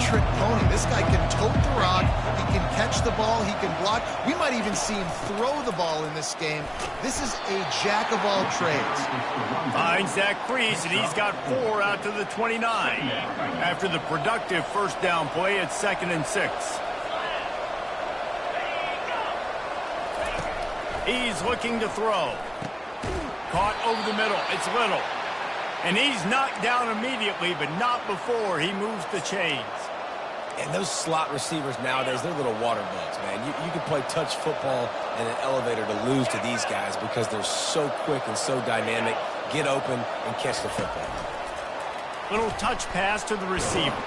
one-trick pony. This guy can tote the rock, he can catch the ball, he can block. We might even see him throw the ball in this game. This is a jack of all trades. Finds that crease, and he's got 4 out to the 29. After the productive first down play, it's 2nd and 6. He's looking to throw. Caught over the middle. It's Little. And he's knocked down immediately, but not before he moves the chains. And those slot receivers nowadays, they're little water bugs, man. You can play touch football in an elevator to lose to these guys because they're so quick and so dynamic. Get open and catch the football. Little touch pass to the receiver.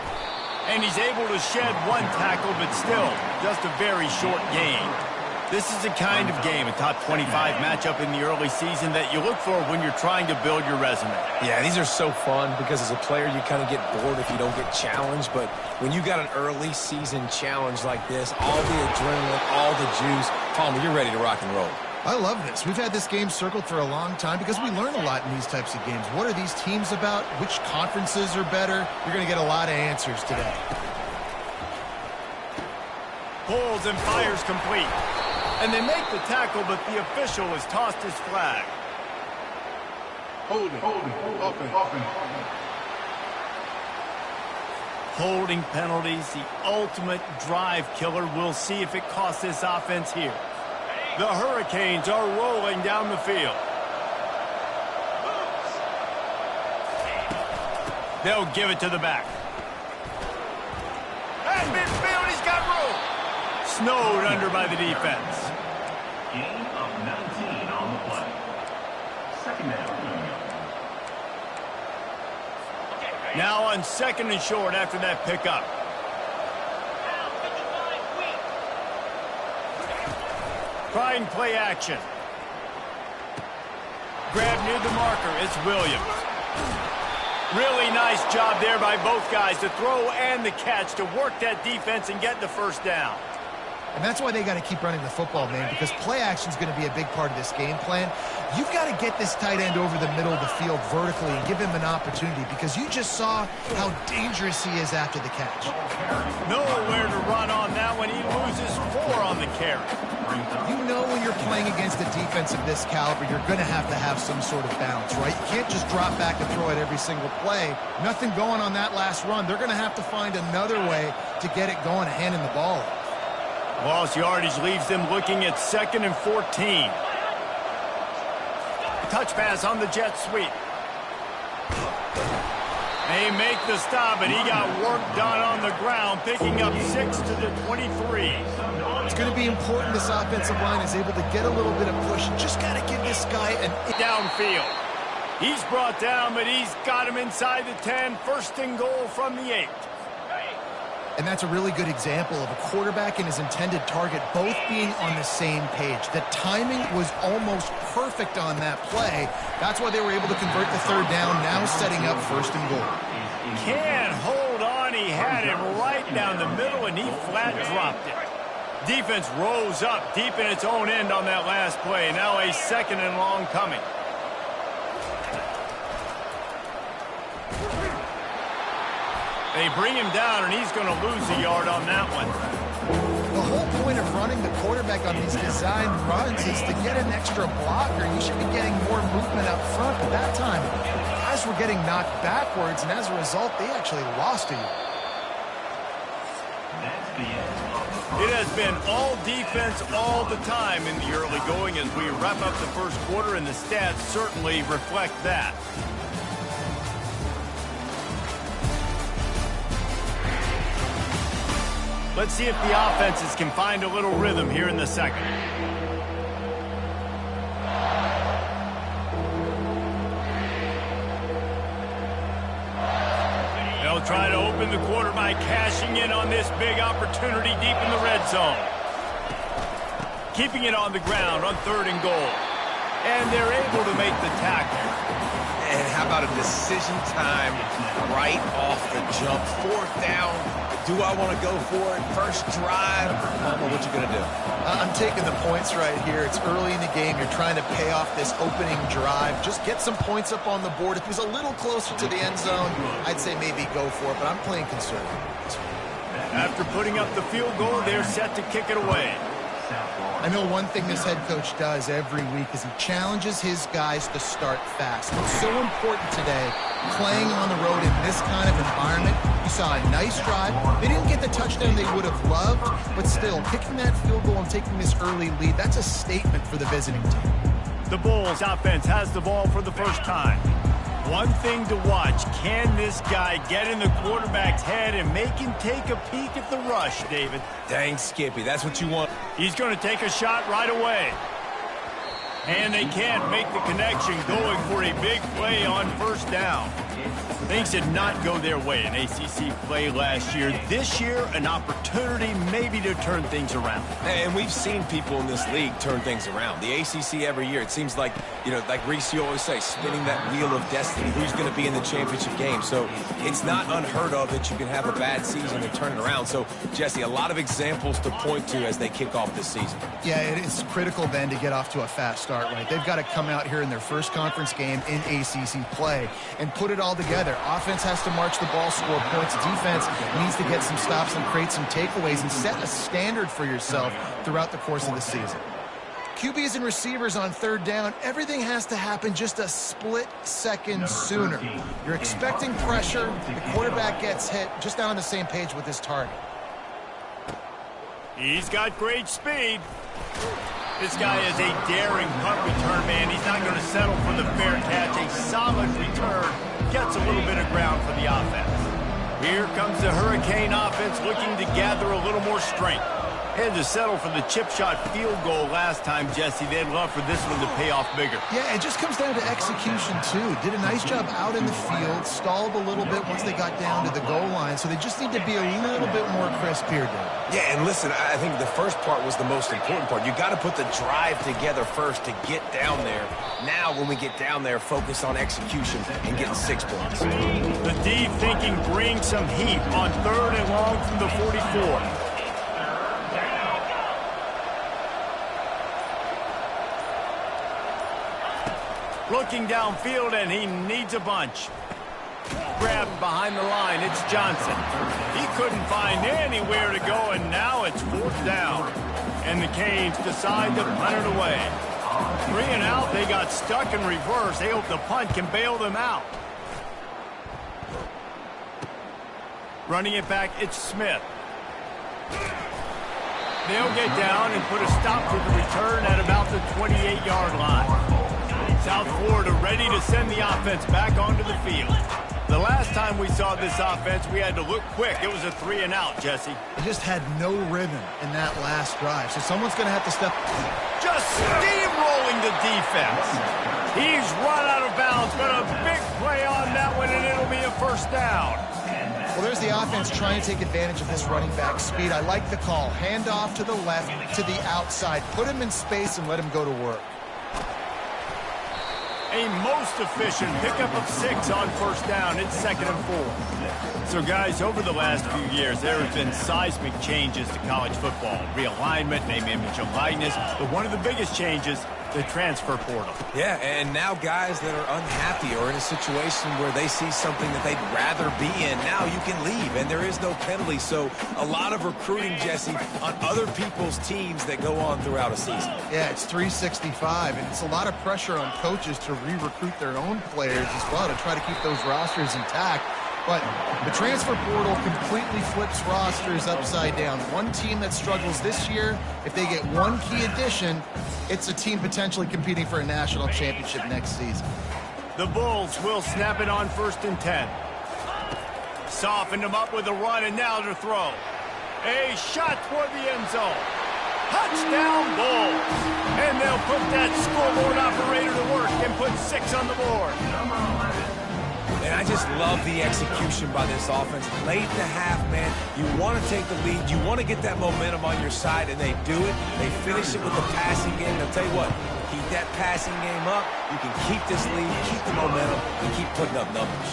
And he's able to shed 1 tackle, but still just a very short gain. This is the kind of game, a top 25 matchup in the early season, that you look for when you're trying to build your resume. Yeah, these are so fun because as a player, you kind of get bored if you don't get challenged. But when you got an early season challenge like this, all the adrenaline, all the juice, Palmer, you're ready to rock and roll. I love this. We've had this game circled for a long time because we learn a lot in these types of games. What are these teams about? Which conferences are better? You're going to get a lot of answers today. Pulls and fires complete. And they make the tackle, but the official has tossed his flag. Holding penalties, the ultimate drive killer. We'll see if it costs this offense here. The Hurricanes are rolling down the field. They'll give it to the back. At midfield, he's got room. Snowed under by the defense. Gain of 19 on the play. 2nd down. Now on 2nd and short after that pickup. Trying play action. Grab near the marker. It's Williams. Really nice job there by both guys to throw and the catch to work that defense and get the first down. And that's why they got to keep running the football, man, because play action is going to be a big part of this game plan. You've got to get this tight end over the middle of the field vertically and give him an opportunity because you just saw how dangerous he is after the catch. Nowhere to run on that one. He loses 4 on the carry. You know when you're playing against a defense of this caliber, you're going to have some sort of balance, right? You can't just drop back and throw it every single play. Nothing going on that last run. They're going to have to find another way to get it going and handing the ball off. Lost yardage leaves them looking at 2nd and 14. Touch pass on the jet sweep. They make the stop, and he got work done on the ground, picking up 6 to the 23. It's going to be important this offensive line is able to get a little bit of push. You just got to give this guy an... Downfield. He's brought down, but he's got him inside the 10. 1st and goal from the 8. And that's a really good example of a quarterback and his intended target both being on the same page. The timing was almost perfect on that play. That's why they were able to convert the 3rd down, now setting up 1st and goal. Can't hold on. He had it right down the middle, and he flat dropped it. Defense rose up deep in its own end on that last play. Now a 2nd and long coming. They bring him down, and he's going to lose a yard on that one. The whole point of running the quarterback on these design runs is to get an extra blocker. You should be getting more movement up front. But that time, guys were getting knocked backwards, and as a result, they actually lost a yard. It has been all defense all the time in the early going as we wrap up the 1st quarter, and the stats certainly reflect that. Let's see if the offenses can find a little rhythm here in the 2nd. They'll try to open the quarter by cashing in on this big opportunity deep in the red zone. Keeping it on the ground on 3rd and goal. And they're able to make the tackle. And how about a decision time right off the jump? 4th down. Do I want to go for it? First drive. Mama, what you going to do? I'm taking the points right here. It's early in the game. You're trying to pay off this opening drive. Just get some points up on the board. If he's a little closer to the end zone, I'd say maybe go for it, but I'm playing conservative. After putting up the field goal, they're set to kick it away. I know one thing this head coach does every week is he challenges his guys to start fast. It's so important today, playing on the road in this kind of environment. You saw a nice drive. They didn't get the touchdown they would have loved, but still, kicking that field goal and taking this early lead, that's a statement for the visiting team. The Bulls offense has the ball for the first time. One thing to watch, can this guy get in the quarterback's head and make him take a peek at the rush, David? Dang, Skippy, that's what you want. He's going to take a shot right away. And they can't make the connection, going for a big play on first down. Things did not go their way in ACC play last year. This year, an opportunity maybe to turn things around. And we've seen people in this league turn things around. The ACC every year, it seems like, you know, like Reese, you always say, spinning that wheel of destiny. Who's going to be in the championship game? So it's not unheard of that you can have a bad season and turn it around. So, Jesse, a lot of examples to point to as they kick off this season. Yeah, it is critical then to get off to a fast start, right? They've got to come out here in their first conference game in ACC play and put it all together. Offense has to march the ball, score points. Defense needs to get some stops and create some takeaways and set a standard for yourself throughout the course of the season. QBs and receivers on third down, everything has to happen just a split second sooner. You're expecting pressure, the quarterback gets hit, just not on the same page with his target. He's got great speed. This guy is a daring punt return man. He's not going to settle for the fair catch. A solid return gets a little bit of ground for the offense. Here comes the Hurricane offense looking to gather a little more strength. Had to settle for the chip shot field goal last time, Jesse. They'd love for this one to pay off bigger. Yeah, it just comes down to execution, too. Did a nice job out in the field, stalled a little bit once they got down to the goal line, so they just need to be a little bit more crisp here, Dave. Yeah, and listen, I think the first part was the most important part. You got to put the drive together first to get down there. Now, when we get down there, focus on execution and getting 6 points. The deep thinking brings some heat on third and long from the 44. Looking downfield, and he needs a bunch. Grabbed behind the line, it's Johnson. He couldn't find anywhere to go, and now it's fourth down. And the Canes decide to punt it away. 3 and out, they got stuck in reverse. They hope the punt can bail them out. Running it back, it's Smith. They'll get down and put a stop to the return at about the 28-yard line. South Florida ready to send the offense back onto the field. The last time we saw this offense, we had to look quick. It was a 3 and out, Jesse. They just had no rhythm in that last drive, so someone's going to have to step. Just steamrolling the defense. He's run out of bounds, but a big play on that one, and it'll be a first down. Well, there's the offense trying to take advantage of this running back speed. I like the call. Hand off to the left, to the outside. Put him in space and let him go to work. A most efficient pickup of 6 on first down. It's 2nd and 4. So, guys, over the last few years, there have been seismic changes to college football. Realignment, name, image, and likeness. But one of the biggest changes, the transfer portal. Yeah, and now guys that are unhappy or in a situation where they see something that they'd rather be in, now you can leave, and there is no penalty. So a lot of recruiting, Jesse, on other people's teams that go on throughout a season. Yeah, it's 365, and it's a lot of pressure on coaches to re-recruit their own players as well to try to keep those rosters intact. But the transfer portal completely flips rosters upside down. One team that struggles this year, if they get one key addition, it's a team potentially competing for a national championship next season. The Bulls will snap it on 1st and 10. Softened them up with a run, and now to throw. A shot toward the end zone. Touchdown, Bulls. And they'll put that scoreboard operator to work and put 6 on the board. And I just love the execution by this offense. Late in the half, man, you want to take the lead. You want to get that momentum on your side, and they do it. They finish it with the passing game. I'll tell you what, keep that passing game up. You can keep this lead, keep the momentum, and keep putting up numbers.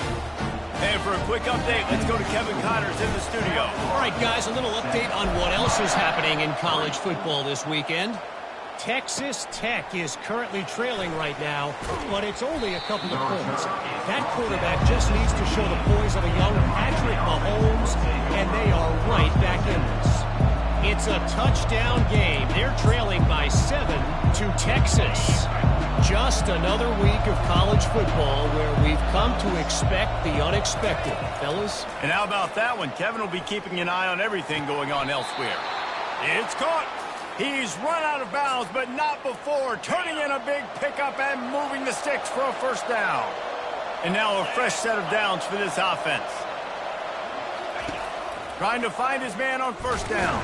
And for a quick update, let's go to Kevin Connors in the studio. All right, guys, a little update on what else is happening in college football this weekend. Texas Tech is currently trailing right now, but it's only a couple of points. That quarterback just needs to show the poise of a young Patrick Mahomes, and they are right back in this. It's a touchdown game. They're trailing by 7 to Texas. Just another week of college football where we've come to expect the unexpected, fellas. And how about that one? Kevin will be keeping an eye on everything going on elsewhere. It's caught. He's run out of bounds, but not before turning in a big pickup and moving the sticks for a first down. And now a fresh set of downs for this offense. Trying to find his man on first down.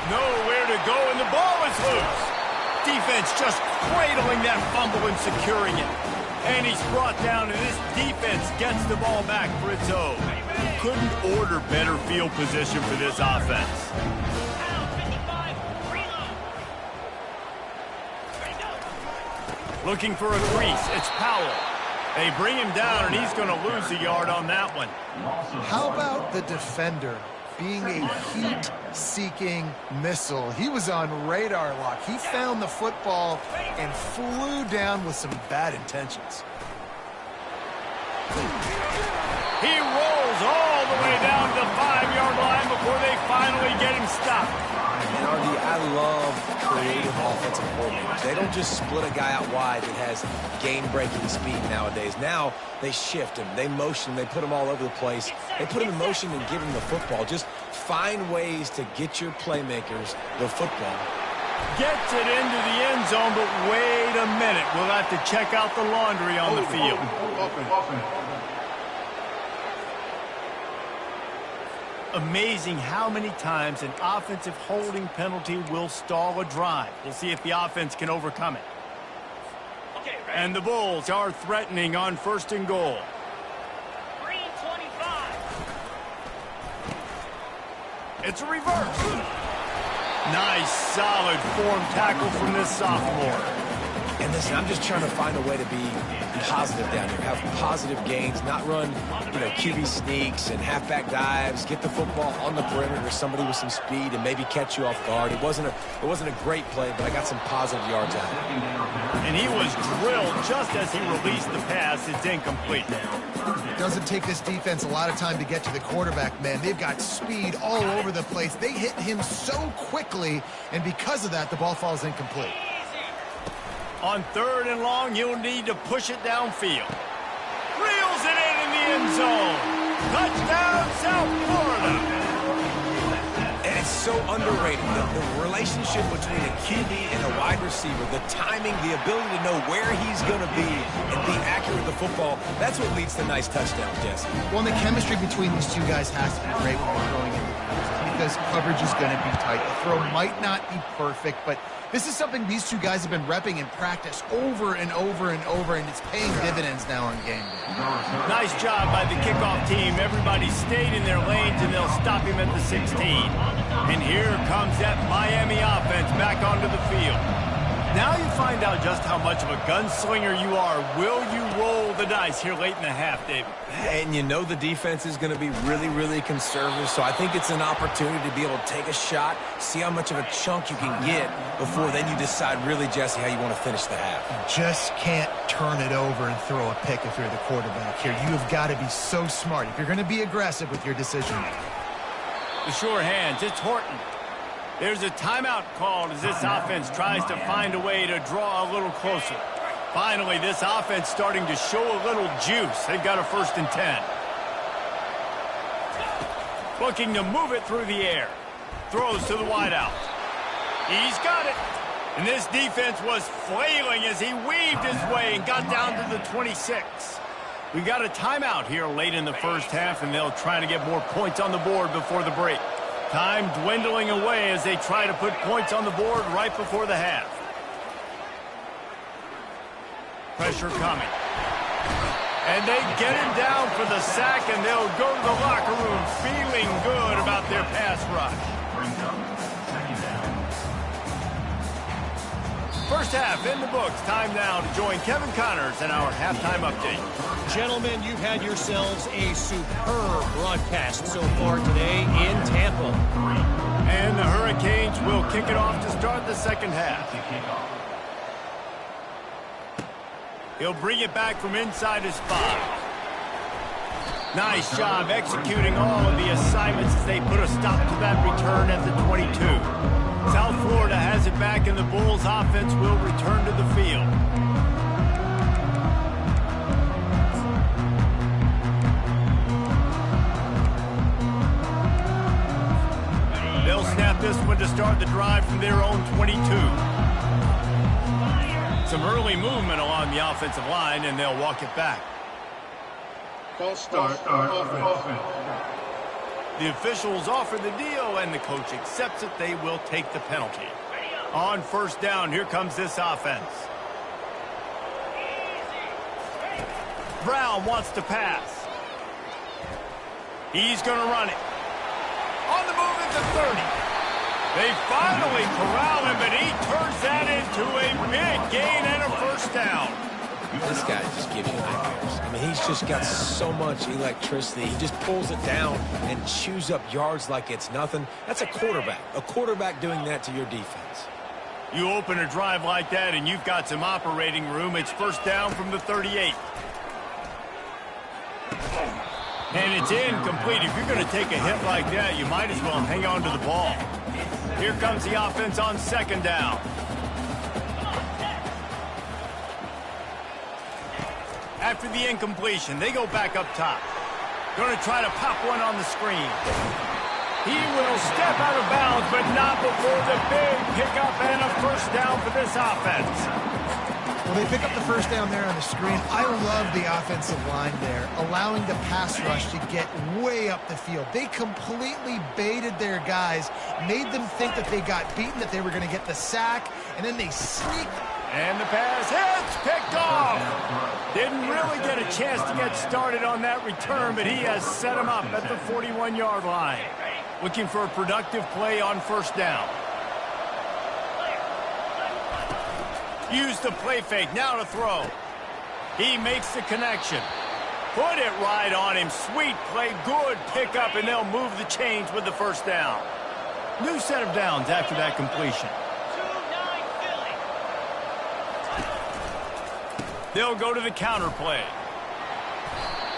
Nowhere to go, and the ball is loose. Defense just cradling that fumble and securing it. And he's brought down, and this defense gets the ball back for its own. You couldn't order better field position for this offense. Looking for a crease. It's Powell. They bring him down, and he's going to lose a yard on that one. How about the defender being a heat-seeking missile? He was on radar lock. He found the football and flew down with some bad intentions. He rolls all the way down to the 5-yard line before they finally get him stopped. And RD, I love creative offensive coordinators. They don't just split a guy out wide that has game-breaking speed nowadays. Now they shift him, they motion, they put him all over the place. They put him in motion and give him the football. Just find ways to get your playmakers the football. Gets it into the end zone, but wait a minute. We'll have to check out the laundry on the field. Amazing how many times an offensive holding penalty will stall a drive. We'll see if the offense can overcome it. And the Bulls are threatening on first and goal. Green 25. It's a reverse. Nice, solid form tackle from this sophomore. And listen, I'm just trying to find a way to be positive down here, have positive gains, not run, QB sneaks and halfback dives, get the football on the perimeter, somebody with some speed, and maybe catch you off guard. It wasn't a great play, but I got some positive yards out of it. And he was drilled just as he released the pass. It's incomplete. It doesn't take this defense a lot of time to get to the quarterback, man. They've got speed all over the place. They hit him so quickly, and because of that, the ball falls incomplete. On third and long, he'll need to push it downfield. Reels it in the end zone. Touchdown, South Florida. And it's so underrated. The relationship between a QB and a wide receiver, the timing, the ability to know where he's going to be and be accurate with the football, that's what leads to nice touchdowns, Jesse. Well, and the chemistry between these two guys has to be great when they're throwing into the field because coverage is going to be tight. The throw might not be perfect, but this is something these two guys have been repping in practice over and over and over, and it's paying dividends now on game day. Nice job by the kickoff team. Everybody stayed in their lanes, and they'll stop him at the 16. And here comes that Miami offense back onto the field. Now you find out just how much of a gunslinger you are. Will you roll the dice here late in the half, David? And you know the defense is going to be really, really conservative, so I think it's an opportunity to be able to take a shot, see how much of a chunk you can get before then you decide really, Jesse, how you want to finish the half. Just can't turn it over and throw a pick if you're the quarterback here. You have got to be so smart if you're going to be aggressive with your decision. The sure hands, it's Horton. There's a timeout called as this offense tries to find a way to draw a little closer. Finally, this offense starting to show a little juice. They've got a 1st and 10. Looking to move it through the air. Throws to the wideout. He's got it. And this defense was flailing as he weaved his way and got down to the 26. We got a timeout here late in the first half, and they'll try to get more points on the board before the break. Time dwindling away as they try to put points on the board right before the half. Pressure coming. And they get him down for the sack, and they'll go to the locker room feeling good about their pass rush. First half in the books. Time now to join Kevin Connors in our halftime update. Gentlemen, you've had yourselves a superb broadcast so far today in Tampa. And the Hurricanes will kick it off to start the second half. He'll bring it back from inside his 5. Nice job executing all of the assignments as they put a stop to that return at the 22. South Florida has it back, and the Bulls offense will return to the field. They'll snap this one to start the drive from their own 22. Some early movement along the offensive line, and they'll walk it back. False start offense. The officials offer the deal, and the coach accepts it. They will take the penalty. On first down, here comes this offense. Brown wants to pass. He's going to run it. On the move at the 30. They finally corral him, but he turns that into a big gain and a first down. This guy just gives you nightmares. I mean, he's just got so much electricity. He just pulls it down and chews up yards like it's nothing. That's a quarterback. A quarterback doing that to your defense. You open a drive like that, and you've got some operating room. It's first down from the 38. And it's incomplete. If you're going to take a hit like that, you might as well hang on to the ball. Here comes the offense on second down. After the incompletion, they go back up top. Going to try to pop one on the screen. He will step out of bounds, but not before the big pickup and a first down for this offense. Well, they pick up the first down there on the screen. I love the offensive line there, allowing the pass rush to get way up the field. They completely baited their guys, made them think that they got beaten, that they were going to get the sack, and then they sneaked. And the pass hits, picked off. Didn't really get a chance to get started on that return, but he has set him up at the 41-yard line. Looking for a productive play on first down. Use the play fake, now to throw. He makes the connection. Put it right on him. Sweet play, good pickup, and they'll move the chains with the first down. New set of downs after that completion. 2-9 Philly. They'll go to the counter play.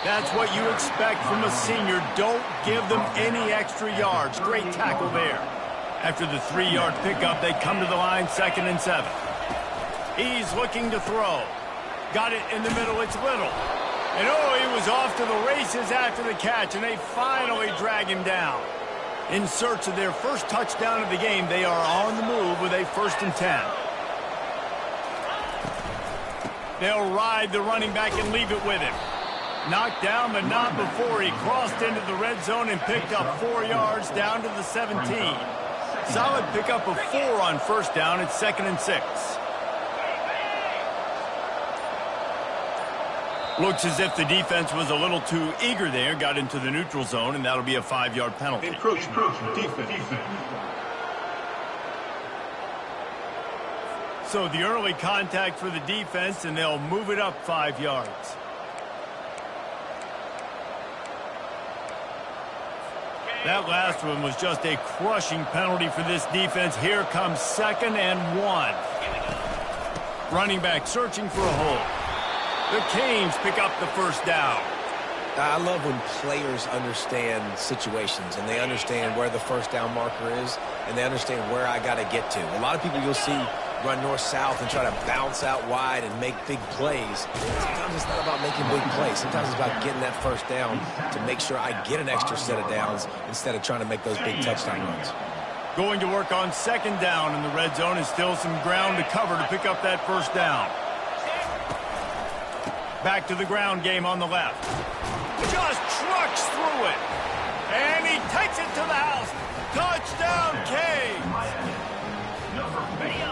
That's what you expect from a senior. Don't give them any extra yards. Great tackle there. After the 3-yard pickup, they come to the line, 2nd and 7. He's looking to throw. Got it in the middle. It's Little. And oh, he was off to the races after the catch, and they finally drag him down. In search of their first touchdown of the game, they are on the move with a 1st and 10. They'll ride the running back and leave it with him. Knocked down, but not before he crossed into the red zone and picked up 4 yards down to the 17. Solid pickup of 4 on first down. It's 2nd and 6. Looks as if the defense was a little too eager there, got into the neutral zone, and that'll be a 5-yard penalty. Encroachment, defense. So the early contact for the defense, and they'll move it up 5 yards. That last one was just a crushing penalty for this defense. Here comes 2nd and 1. Running back searching for a hole. The Canes pick up the first down. I love when players understand situations and they understand where the first down marker is and they understand where I got to get to. A lot of people you'll see run north-south and try to bounce out wide and make big plays. Sometimes it's not about making big plays. Sometimes it's about getting that first down to make sure I get an extra set of downs instead of trying to make those big touchdown runs. Going to work on 2nd down in the red zone, and still some ground to cover to pick up that first down. Back to the ground game on the left. Just trucks through it. And he takes it to the house. Touchdown, Canes.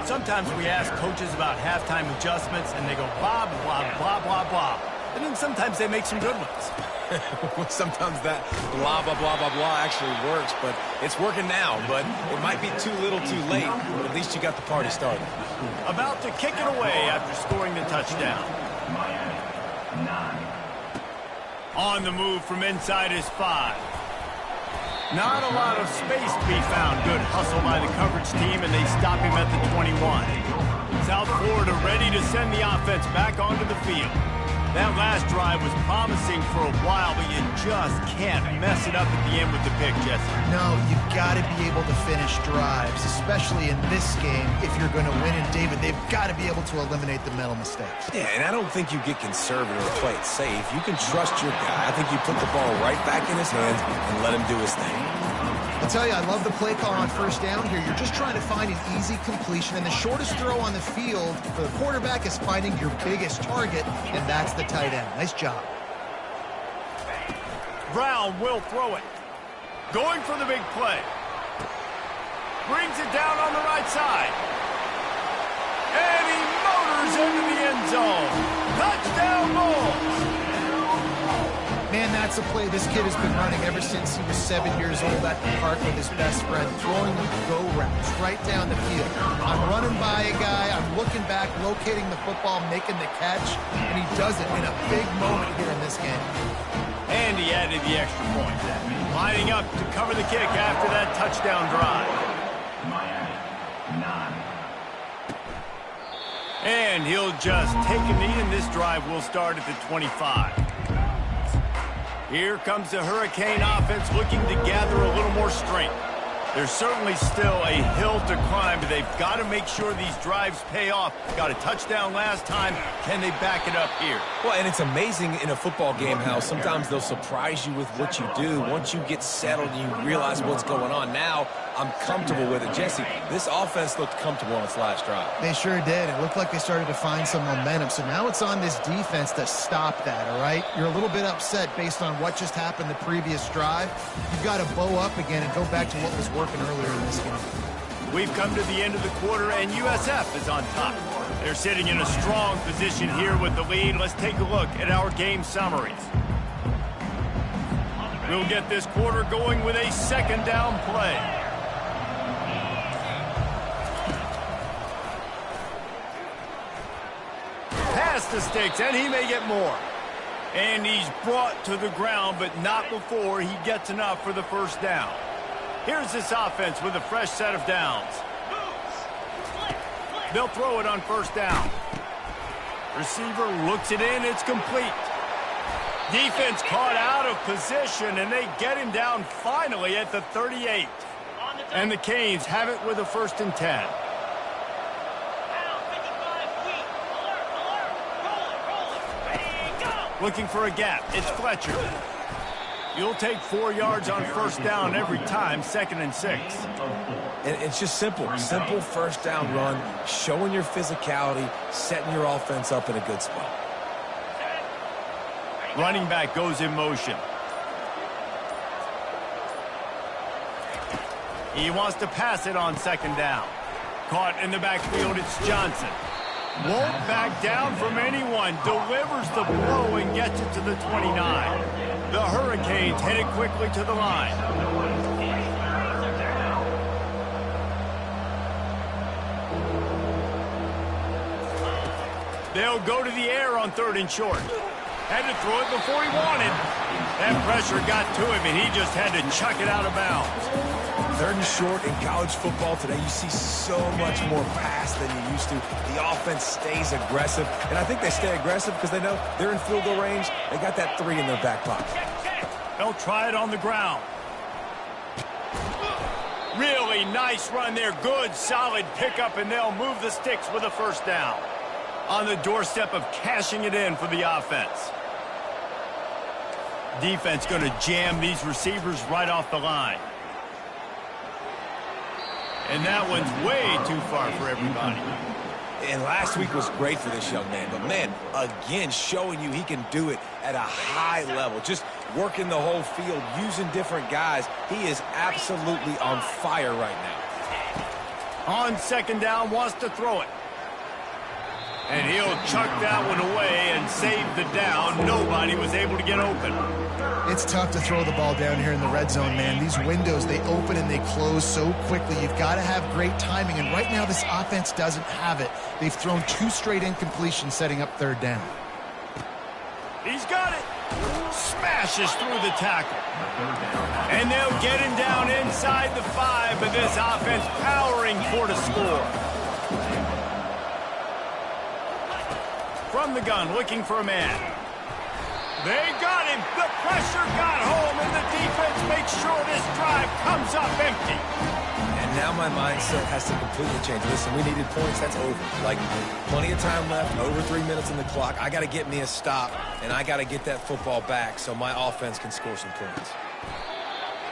Sometimes we ask coaches about halftime adjustments, and they go blah, blah, blah, blah, blah. And then sometimes they make some good ones. Sometimes that blah, blah, blah, blah, blah actually works, but it's working now. But it might be too little too late, but at least you got the party started. About to kick it away after scoring the touchdown. Miami, 9. On the move from inside his 5. Not a lot of space to be found. Good hustle by the coverage team, and they stop him at the 21. South Florida ready to send the offense back onto the field. That last drive was promising for a while, but you just can't mess it up at the end with the pick, Jesse. No, you've got to be able to finish drives, especially in this game. If you're going to win, and David, they've got to be able to eliminate the mental mistakes. Yeah, and I don't think you get conservative or play it safe. You can trust your guy. I think you put the ball right back in his hands and let him do his thing. I'll tell you, I love the play call on first down here. You're just trying to find an easy completion, and the shortest throw on the field for the quarterback is finding your biggest target, and that's the tight end. Nice job. Brown will throw it. Going for the big play. Brings it down on the right side. And he motors into the end zone. Touchdown Bulls! Man, that's a play this kid has been running ever since he was 7 years old at the park with his best friend, throwing them go routes right down the field. I'm running by a guy, I'm looking back, locating the football, making the catch, and he does it in a big moment here in this game. And he added the extra point. Lining up to cover the kick after that touchdown drive. Miami, 9. And he'll just take a knee, and this drive will start at the 25. Here comes the Hurricane offense looking to gather a little more strength. There's certainly still a hill to climb, but they've got to make sure these drives pay off. Got a touchdown last time. Can they back it up here? Well, and it's amazing in a football game how sometimes they'll surprise you with what you do. Once you get settled and you realize what's going on, now I'm comfortable with it. Jesse, this offense looked comfortable on its last drive. They sure did. It looked like they started to find some momentum. So now it's on this defense to stop that, all right? You're a little bit upset based on what just happened the previous drive. You've got to bow up again and go back to what was working earlier in this game. We've come to the end of the quarter, and USF is on top. They're sitting in a strong position here with the lead. Let's take a look at our game summaries. We'll get this quarter going with a second down play. Past the sticks, and he may get more. And he's brought to the ground, but not before he gets enough for the first down. Here's this offense with a fresh set of downs. They'll throw it on first down. Receiver looks it in. It's complete. Defense caught out of position, and they get him down finally at the 38. And the Canes have it with a 1st and 10. Looking for a gap. It's Fletcher. You'll take 4 yards on first down every time, 2nd and 6. And it's just simple first down run, showing your physicality, setting your offense up in a good spot. Running back goes in motion. He wants to pass it on 2nd down. Caught in the backfield, it's Johnson. Won't back down from anyone. Delivers the blow and gets it to the 29. The Hurricanes headed quickly to the line. They'll go to the air on 3rd and short. Had to throw it before he wanted. That pressure got to him, and he just had to chuck it out of bounds. 3rd and short in college football today, you see so much more pass than you used to. The offense stays aggressive, and I think they stay aggressive because they know they're in field goal range. They got that 3 in their back pocket. They'll try it on the ground. Really nice run there. Good, solid pickup, and they'll move the sticks with a 1st down. On the doorstep of cashing it in for the offense. Defense going to jam these receivers right off the line. And that one's way too far for everybody. And last week was great for this young man. But, man, again, showing you he can do it at a high level. Just working the whole field, using different guys. He is absolutely on fire right now. On 2nd down, wants to throw it. And he'll chuck that one away and save the down. Nobody was able to get open. It's tough to throw the ball down here in the red zone, man. These windows, they open and they close so quickly. You've got to have great timing, and right now this offense doesn't have it. They've thrown 2 straight incompletions setting up 3rd down. He's got it. Smashes through the tackle. And they'll get him down inside the 5, but this offense powering for the score. From the gun, looking for a man. They got him. The pressure got home, and the defense makes sure this drive comes up empty. And now my mindset has to completely change. Listen, we needed points. That's over. Like, plenty of time left, over 3 minutes on the clock. I got to get me a stop, and I got to get that football back so my offense can score some points.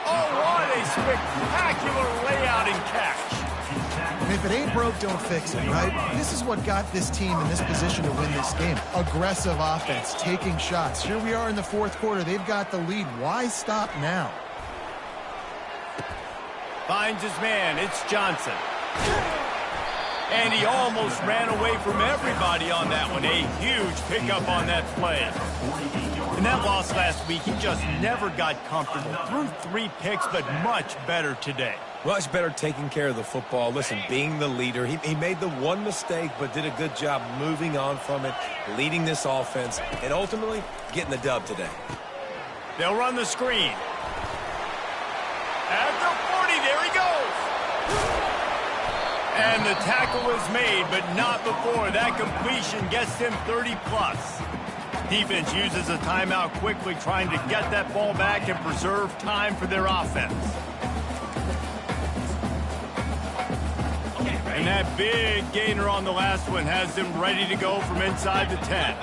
Oh, what a spectacular layout and catch. And if it ain't broke, don't fix it, right? This is what got this team in this position to win this game. Aggressive offense, taking shots. Here we are in the 4th quarter. They've got the lead. Why stop now? Finds his man. It's Johnson. And he almost ran away from everybody on that one. A huge pickup on that play. In that loss last week, he just never got comfortable. Threw 3 picks, but much better today. Much better taking care of the football. Listen, being the leader, he made the one mistake, but did a good job moving on from it, leading this offense, and ultimately getting the dub today. They'll run the screen. At the 40, there he goes. And the tackle is made, but not before that completion gets him 30-plus. Defense uses a timeout quickly, trying to get that ball back and preserve time for their offense. And that big gainer on the last one has them ready to go from inside the 10.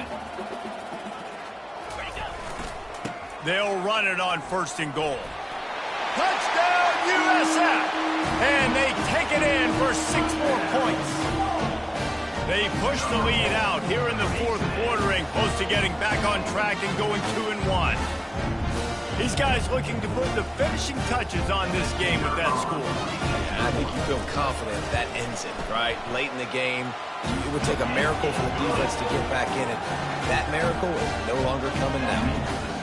They'll run it on 1st and goal. Touchdown, USF! And they take it in for 6 more points. They push the lead out here in the 4th quarter and close to getting back on track and going 2-1. These guys looking to put the finishing touches on this game with that score. I think you feel confident that ends it, right? Late in the game, it would take a miracle for the defense to get back in it. That miracle is no longer coming now.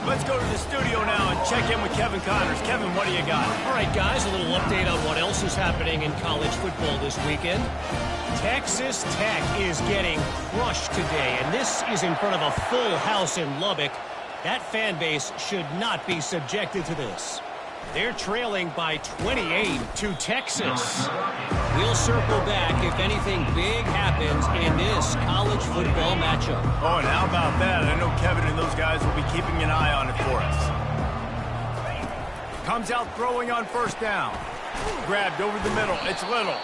Let's go to the studio now and check in with Kevin Connors. Kevin, what do you got? All right, guys, a little update on what else is happening in college football this weekend. Texas Tech is getting crushed today, and this is in front of a full house in Lubbock. That fan base should not be subjected to this. They're trailing by 28 to Texas. We'll circle back if anything big happens in this college football matchup. Oh, and how about that? I know Kevin and those guys will be keeping an eye on it for us. Comes out throwing on 1st down. Grabbed over the middle. It's Little.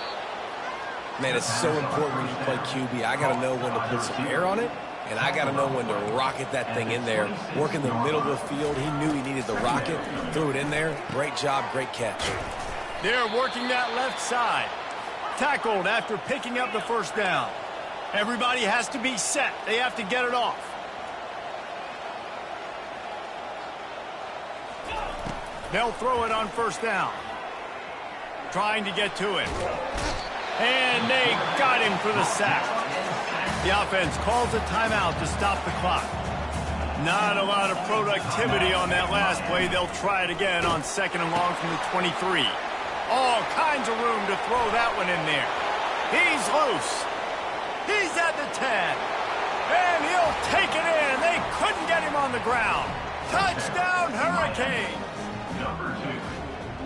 Man, it's so important when you play QB. I got to know when to put some air on it, and I got to know when to rocket that thing in there. Work in the middle of the field. He knew he needed the rocket, threw it in there. Great job, great catch. They're working that left side. Tackled after picking up the 1st down. Everybody has to be set. They have to get it off. They'll throw it on 1st down. Trying to get to it. And they got him for the sack. The offense calls a timeout to stop the clock. Not a lot of productivity on that last play. They'll try it again on 2nd and long from the 23. All kinds of room to throw that one in there. He's loose. He's at the 10. And he'll take it in. They couldn't get him on the ground. Touchdown, Hurricanes.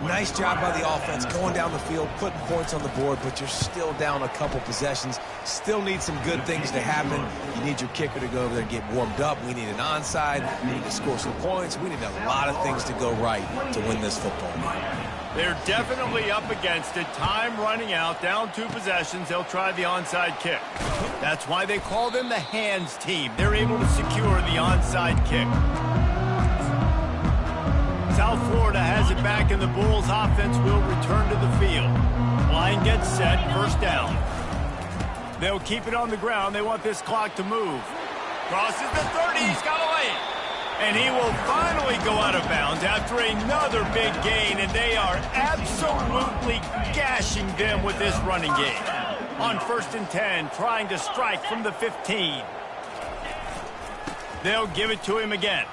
Nice job by the offense going down the field, putting points on the board, but you're still down a couple possessions. Still need some good things to happen. You need your kicker to go over there and get warmed up. We need an onside. We need to score some points. We need a lot of things to go right to win this football game. They're definitely up against it. Time running out, down 2 possessions. They'll try the onside kick. That's why they call them the hands team. They're able to secure the onside kick. South Florida has it back, and the Bulls offense will return to the field. Line gets set, 1st down. They'll keep it on the ground. They want this clock to move. Crosses the 30, he's got to lay it. And he will finally go out of bounds after another big gain, and they are absolutely gashing them with this running game. On 1st and 10, trying to strike from the 15. They'll give it to him again.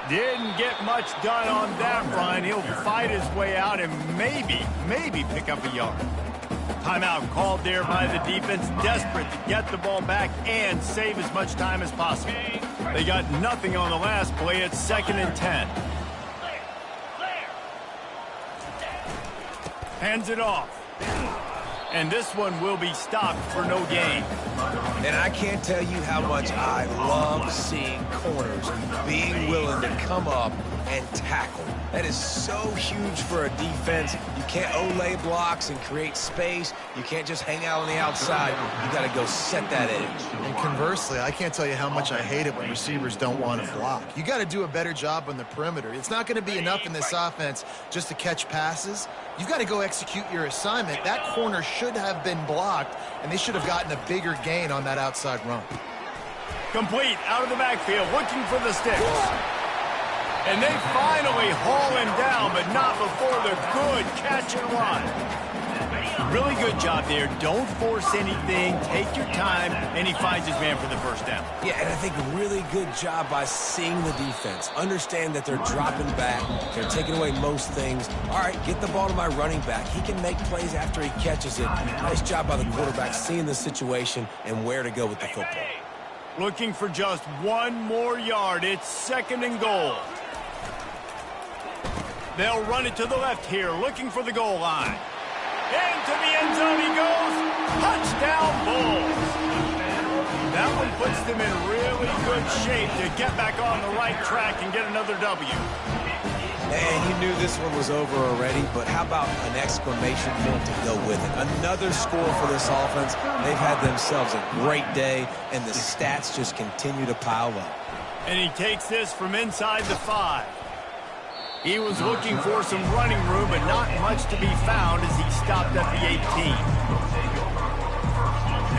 Didn't get much done on that run. He'll fight his way out and maybe pick up a yard. Timeout called there by the defense, desperate to get the ball back and save as much time as possible. They got nothing on the last play. It's 2nd and 10. Hands it off. And this one will be stopped for no gain. And I can't tell you how much I love seeing corners being willing to come up and tackle. That is so huge for a defense. You can't Olay blocks and create space. You can't just hang out on the outside. You got to go set that edge. And conversely, I can't tell you how much I hate it when receivers don't want to block. You got to do a better job on the perimeter. It's not going to be enough in this offense just to catch passes. You've got to go execute your assignment. That corner should have been blocked, and they should have gotten a bigger gain on that outside run. Complete out of the backfield, looking for the sticks. And they finally haul him down, but not before the good catch and run. Really good job there. Don't force anything. Take your time, and he finds his man for the first down. Yeah, and I think really good job by seeing the defense. Understand that they're dropping back. They're taking away most things. All right, get the ball to my running back. He can make plays after he catches it. Nice job by the quarterback seeing the situation and where to go with the football. Looking for just one more yard. It's 2nd and goal. They'll run it to the left here, looking for the goal line. Into the end zone he goes. Touchdown, Bulls. That one puts them in really good shape to get back on the right track and get another W. And you knew this one was over already, but how about an exclamation point to go with it? Another score for this offense. They've had themselves a great day, and the stats just continue to pile up. And he takes this from inside the 5. He was looking for some running room, but not much to be found as he stopped at the 18.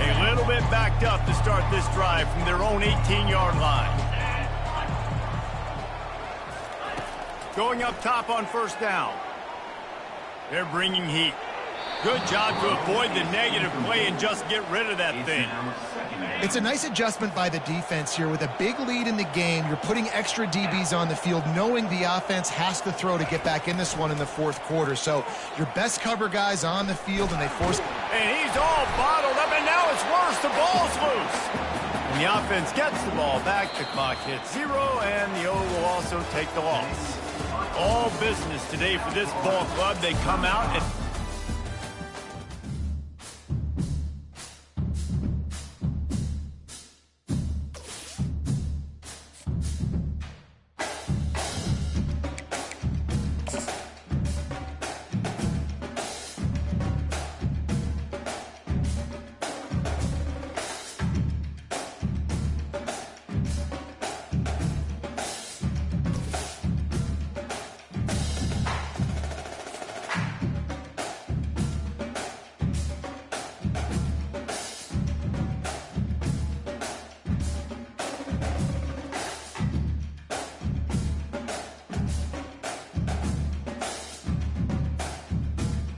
A little bit backed up to start this drive from their own 18-yard line. Going up top on 1st down. They're bringing heat. Good job to avoid the negative play and just get rid of that thing. It's a nice adjustment by the defense here. With a big lead in the game, you're putting extra DBs on the field, knowing the offense has to throw to get back in this one in the 4th quarter. So your best cover guys on the field, and they force... And he's all bottled up, and now it's worse. The ball's loose. And the offense gets the ball back. The clock hits 0, and the O will also take the loss. All business today for this ball club. They come out and...